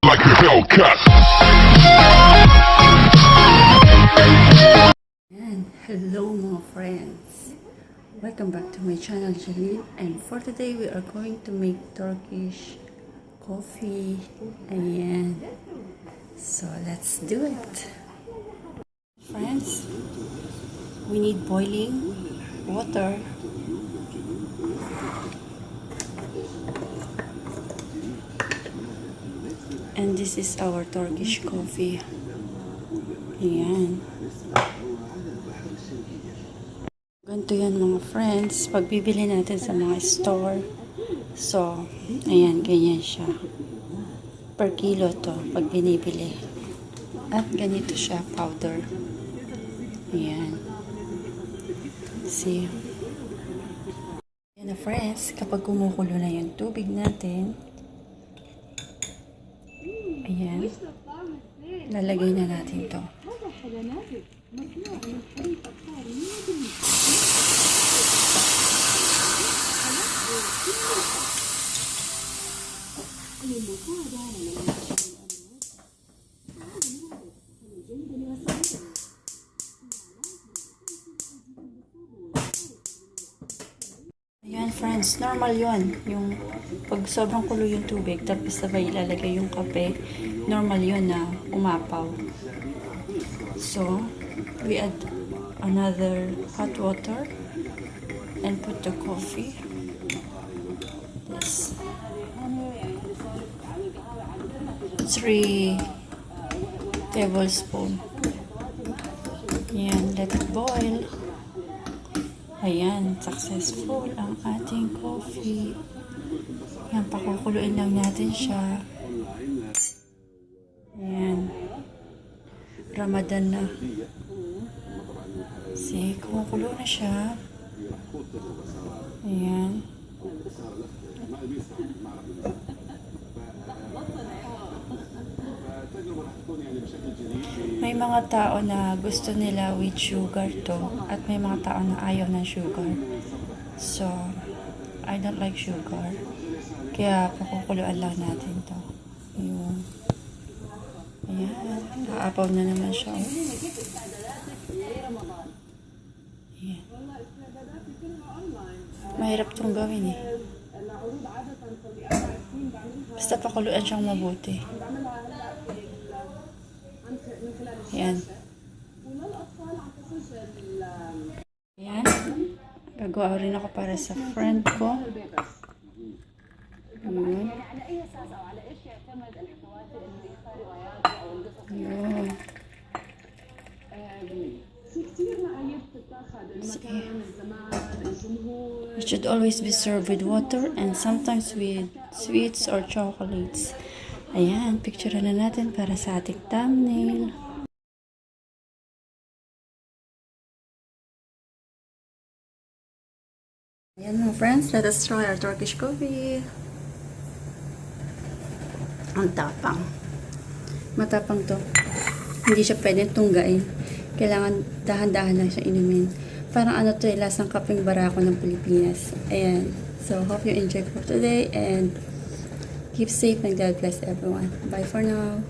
like a Hellcat. And hello mga friends, welcome back to my channel Jalil, and for today we are going to make Turkish coffee. Ayan, so let's do it. Friends, we need boiling water, and this is our Turkish coffee. Ayan. Ganito yan mga friends, pag bibili natin sa mga store. So, ayan, ganyan siya. Per kilo to, pag binibili. At ganito siya, powder. Ayan. See? Ayan na friends, kapag kumukulo na yung tubig natin, ayan, lalagay na natin to. Ayan friends, normal yun. Yung pag sobrang kulo yung tubig, tapos sabay ilalagay yung kape, normal yun na umapaw. So, we add another hot water and put the coffee. This 3 tablespoons. Ayan, let it boil. Ayan, successful ang ating coffee. Ayan, pakukuluin lang natin siya. Ayan. Ramadan na. See, kumukulo na siya. Ayan. May mga tao na gusto nila with sugar to, at may mga tao na ayaw ng sugar. So, I don't like sugar. Kaya pakukuluan lang natin to. Ayun. Ayan. Aapaw na naman siya. Ayan. Mahirap itong gawin eh. Basta pakuluan siyang mabuti. Ayan. Ayan. Gagawa rin ako para sa friend ko. Ayan. Ayan. It should always be served with water and sometimes with sweets or chocolates. Ayan, picture na natin para sa ating thumbnail. Ayan mga friends, let us try our Turkish coffee. Ang tapang. Matapang to. Hindi siya pwede tunggain. Kailangan dahan-dahan lang siya inumin. Parang ano to, lasang kapeng barako ng Pilipinas. Ayan. So, hope you enjoy for today and keep safe and God bless everyone. Bye for now.